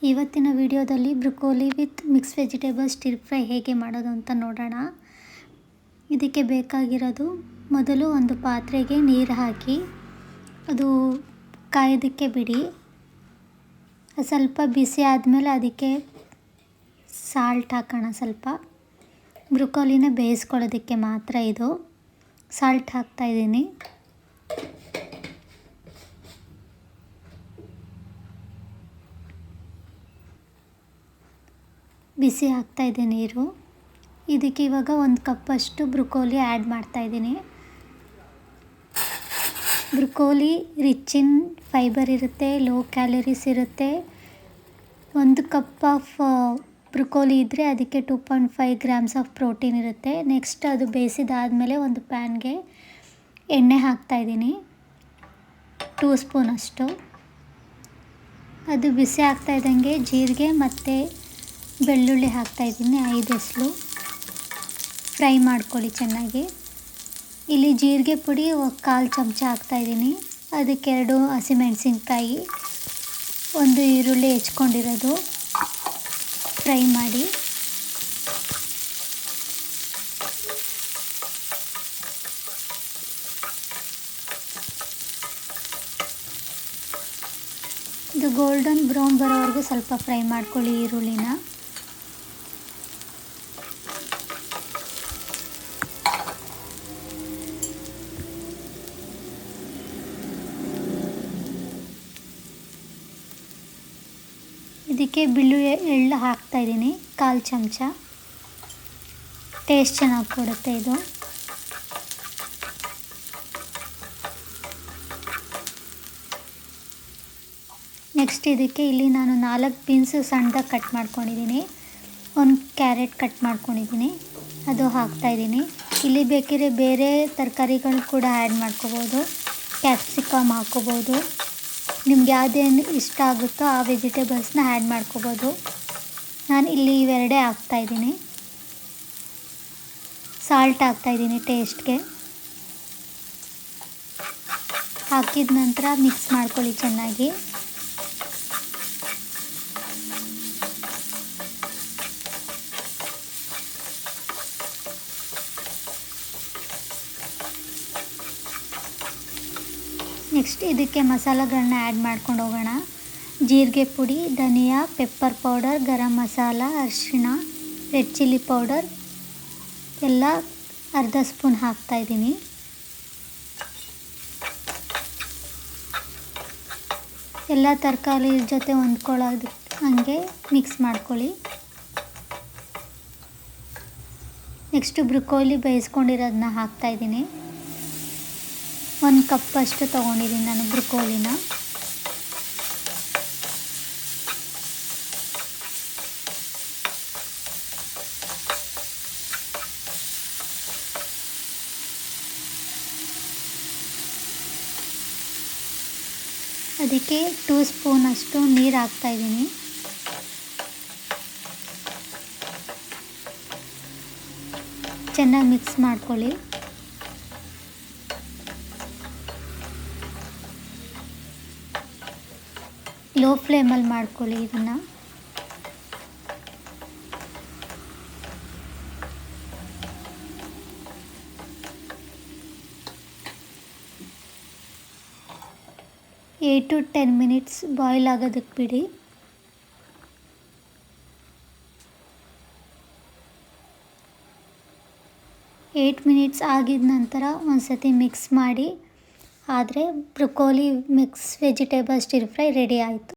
ಇವತ್ತಿನ ವಿಡಿಯೋದಲ್ಲಿ broccoli with mix vegetable stir fry ಹೇಗೆ ಮಾಡೋದು ಅಂತ ನೋಡೋಣ. ಇದಕ್ಕೆ ಬೇಕಾಗಿರೋದು, ಮೊದಲು ಒಂದು ಪಾತ್ರೆಗೆ ನೀರು ಹಾಕಿ ಅದು ಕಾಯೋದಕ್ಕೆ ಬಿಡಿ. ಸ್ವಲ್ಪ ಬಿಸಿ ಆದಮೇಲೆ ಅದಕ್ಕೆ ಸಾಲ್ಟ್ ಹಾಕೋಣ. ಸ್ವಲ್ಪ ಬ್ರೊಕೊಲಿನ ಬೇಯಿಸ್ಕೊಳ್ಳೋದಕ್ಕೆ ಮಾತ್ರ ಇದು ಸಾಲ್ಟ್ ಹಾಕ್ತಾಯಿದ್ದೀನಿ. ಬಿಸಿ ಆಗ್ತಾಯಿದೆ ನೀರು. ಇದಕ್ಕೆ ಇವಾಗ 1 ಕಪ್ಪಷ್ಟು ಬ್ರೊಕೊಲಿ ಆ್ಯಡ್ ಮಾಡ್ತಾಯಿದ್ದೀನಿ. ಬ್ರೊಕೊಲಿ ರಿಚ್ ಇನ್ ಫೈಬರ್ ಇರುತ್ತೆ, ಲೋ ಕ್ಯಾಲರೀಸ್ ಇರುತ್ತೆ. 1 ಕಪ್ ಆಫ್ ಬ್ರೊಕೊಲಿ ಇದ್ದರೆ ಅದಕ್ಕೆ 2.5 ಗ್ರಾಮ್ಸ್ ಆಫ್ ಪ್ರೋಟೀನ್ ಇರುತ್ತೆ. ನೆಕ್ಸ್ಟ್ ಅದು ಬೇಯಿಸಿದಾದಮೇಲೆ ಒಂದು ಪ್ಯಾನ್ಗೆ ಎಣ್ಣೆ ಹಾಕ್ತಾಯಿದ್ದೀನಿ, 2 ಸ್ಪೂನಷ್ಟು. ಅದು ಬಿಸಿ ಆಗ್ತಾಯಿದ್ದಂಗೆ ಜೀರಿಗೆ ಮತ್ತು ಬೆಳ್ಳುಳ್ಳಿ ಹಾಕ್ತಾಯಿದ್ದೀನಿ, 5 ಎಸಳು. ಫ್ರೈ ಮಾಡ್ಕೊಳ್ಳಿ ಚೆನ್ನಾಗಿ. ಇಲ್ಲಿ ಜೀರಿಗೆ ಪುಡಿ 1/4 ಚಮಚ ಹಾಕ್ತಾಯಿದ್ದೀನಿ. ಅದಕ್ಕೆ 2 ಹಸಿಮೆಣಸಿನ್ಕಾಯಿ, 1 ಈರುಳ್ಳಿ ಹೆಚ್ಕೊಂಡಿರೋದು ಫ್ರೈ ಮಾಡಿ. ಇದು ಗೋಲ್ಡನ್ ಬ್ರೌನ್ ಬರೋವರೆಗೂ ಸ್ವಲ್ಪ ಫ್ರೈ ಮಾಡ್ಕೊಳ್ಳಿ ಈರುಳ್ಳಿನ. ಇದಕ್ಕೆ ಬೆಳ್ಳುಳ್ಳಿ ಎಳ್ಳು ಹಾಕ್ತಾಯಿದ್ದೀನಿ, 1/4 ಚಮಚ. ಟೇಸ್ಟ್ ಚೆನ್ನಾಗಿ ಕೊಡುತ್ತೆ ಇದು. ನೆಕ್ಸ್ಟ್ ಇದಕ್ಕೆ ಇಲ್ಲಿ ನಾನು 4 ಬೀನ್ಸು ಸಣ್ಣದಾಗಿ ಕಟ್ ಮಾಡ್ಕೊಂಡಿದ್ದೀನಿ, 1 ಕ್ಯಾರೆಟ್ ಕಟ್ ಮಾಡ್ಕೊಂಡಿದ್ದೀನಿ, ಅದು ಹಾಕ್ತಾಯಿದ್ದೀನಿ. ಇಲ್ಲಿ ಬೇಕಿದ್ರೆ ಬೇರೆ ತರಕಾರಿಗಳು ಕೂಡ ಆ್ಯಡ್ ಮಾಡ್ಕೋಬೋದು. ಕ್ಯಾಪ್ಸಿಕಮ್ ಹಾಕ್ಕೋಬೋದು. ನಿಮ್ಗೆ ಯಾವುದೇನು ಇಷ್ಟ ಆಗುತ್ತೋ ಆ ವೆಜಿಟೇಬಲ್ಸ್ನ ಆ್ಯಡ್ ಮಾಡ್ಕೋಬೋದು. ನಾನು ಇಲ್ಲಿ ಇವೆರಡೇ ಹಾಕ್ತಾಯಿದ್ದೀನಿ. ಸಾಲ್ಟ್ ಹಾಕ್ತಾಯಿದ್ದೀನಿ ಟೇಸ್ಟ್ಗೆ. ಹಾಕಿದ ನಂತರ ಮಿಕ್ಸ್ ಮಾಡ್ಕೊಳ್ಳಿ ಚೆನ್ನಾಗಿ. ನೆಕ್ಸ್ಟ್ ಇದಕ್ಕೆ ಮಸಾಲೆಗಳನ್ನ ಆ್ಯಡ್ ಮಾಡ್ಕೊಂಡು ಹೋಗೋಣ. ಜೀರಿಗೆ ಪುಡಿ, ಧನಿಯಾ, ಪೆಪ್ಪರ್ ಪೌಡರ್, ಗರಂ ಮಸಾಲ, ಅರಿಶಿಣ, ರೆಡ್ ಚಿಲ್ಲಿ ಪೌಡರ್ ಎಲ್ಲ 1/2 ಸ್ಪೂನ್ ಹಾಕ್ತಾಯಿದ್ದೀನಿ. ಎಲ್ಲ ತರಕಾರಿ ಜೊತೆ ಹೊಂದ್ಕೊಳ್ಳೋದು ಹಂಗೆ ಮಿಕ್ಸ್ ಮಾಡ್ಕೊಳ್ಳಿ. ನೆಕ್ಸ್ಟು ಬ್ರೊಕೊಲಿ ಬೇಯಿಸ್ಕೊಂಡಿರೋದನ್ನ ಹಾಕ್ತಾಯಿದ್ದೀನಿ. 1 ಕಪ್ಪಷ್ಟು ತೊಗೊಂಡಿದ್ದೀನಿ ನಾನು ಬ್ರೊಕೊಲಿನ. ಅದಕ್ಕೆ 2 ಸ್ಪೂನಷ್ಟು ನೀರು ಹಾಕ್ತಾಯಿದ್ದೀನಿ. ಚೆನ್ನಾಗಿ ಮಿಕ್ಸ್ ಮಾಡ್ಕೊಳ್ಳಿ. ಲೋ ಫ್ಲೇಮಲ್ಲಿ ಮಾಡ್ಕೊಳ್ಳಿ ಇದನ್ನು. to 10 ಮಿನಿಟ್ಸ್ ಬಾಯ್ಲ್ ಆಗೋದಕ್ಕೆ ಬಿಡಿ. ಮಿನಿಟ್ಸ್ ಆಗಿದ ನಂತರ ಒಂದು ಸತಿ ಮಿಕ್ಸ್ ಮಾಡಿ. ಆದರೆ broccoli mix vegetable stir fry ready ಆಯಿತು.